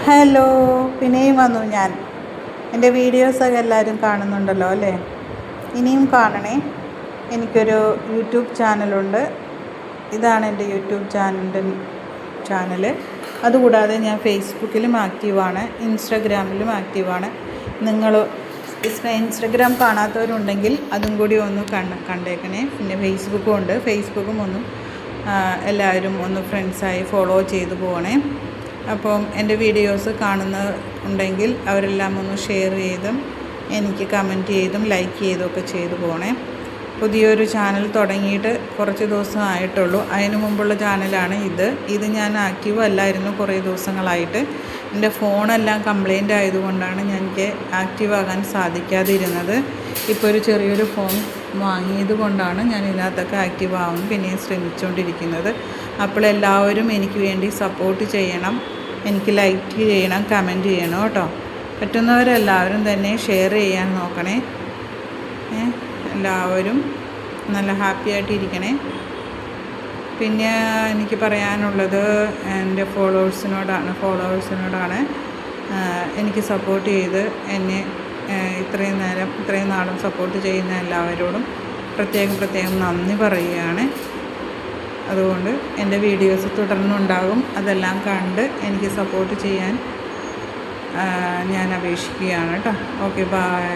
Hello, പിന്നെയും വന്നു ഞാൻ. എൻ്റെ വീഡിയോസൊക്കെ എല്ലാവരും കാണുന്നുണ്ടല്ലോ അല്ലേ? ഇനിയും കാണണേ. എനിക്കൊരു യൂട്യൂബ് ചാനലുണ്ട്. ഇതാണ് എൻ്റെ യൂട്യൂബ് ചാനൽ. അതുകൂടാതെ ഞാൻ ഫേസ്ബുക്കിലും ആക്റ്റീവാണ്, ഇൻസ്റ്റഗ്രാമിലും ആക്റ്റീവാണ്. നിങ്ങൾ ഇൻസ്റ്റഗ്രാം കാണാത്തവരുണ്ടെങ്കിൽ അതും കൂടി ഒന്ന് കണ്ടേക്കണേ. പിന്നെ ഫേസ്ബുക്കും ഉണ്ട്. ഫേസ്ബുക്കും എല്ലാവരും ഒന്ന് ഫ്രണ്ട്സായി ഫോളോ ചെയ്ത് പോകണേ. അപ്പം എൻ്റെ വീഡിയോസ് കാണുന്നുണ്ടെങ്കിൽ അവരെല്ലാം ഒന്ന് ഷെയർ ചെയ്തും എനിക്ക് കമൻറ്റ് ചെയ്തും ലൈക്ക് ചെയ്തുമൊക്കെ ചെയ്തു പോകണേ. പുതിയൊരു ചാനൽ തുടങ്ങിയിട്ട് കുറച്ച് ദിവസം ആയിട്ടുള്ളൂ. അതിനു മുമ്പുള്ള ചാനലാണ് ഇത് ഞാൻ ആക്റ്റീവ് അല്ലായിരുന്നു കുറേ ദിവസങ്ങളായിട്ട്. എൻ്റെ ഫോണെല്ലാം കംപ്ലൈൻ്റ് ആയതുകൊണ്ടാണ് എനിക്ക് ആക്റ്റീവ് ആകാൻ സാധിക്കാതിരുന്നത്. ഇപ്പോൾ ഒരു ചെറിയൊരു ഫോൺ വാങ്ങിയത് കൊണ്ടാണ് ഞാൻ ഇതിനകത്തൊക്കെ ആക്റ്റീവ് ആവാൻ പിന്നെയും ശ്രമിച്ചുകൊണ്ടിരിക്കുന്നത്. അപ്പോൾ എല്ലാവരും എനിക്ക് വേണ്ടി സപ്പോർട്ട് ചെയ്യണം, എനിക്ക് ലൈക്ക് ചെയ്യണം, കമൻറ്റ് ചെയ്യണം കേട്ടോ. പറ്റുന്നവരെല്ലാവരും തന്നെ ഷെയർ ചെയ്യാൻ നോക്കണേ. എല്ലാവരും നല്ല ഹാപ്പി ആയിട്ടിരിക്കണേ. പിന്നെ എനിക്ക് പറയാനുള്ളത് എൻ്റെ ഫോളോവേഴ്സിനോടാണ്. എനിക്ക് സപ്പോർട്ട് ചെയ്ത് എന്നെ ഇത്രയും നാളും സപ്പോർട്ട് ചെയ്യുന്ന എല്ലാവരോടും പ്രത്യേകം നന്ദി പറയുകയാണ്. അതുകൊണ്ട് എൻ്റെ വീഡിയോസ് തുടർന്നുണ്ടാകും. അതെല്ലാം കണ്ട് എനിക്ക് സപ്പോർട്ട് ചെയ്യാൻ ഞാൻ അപേക്ഷിക്കുകയാണ് കേട്ടോ. Okay, by.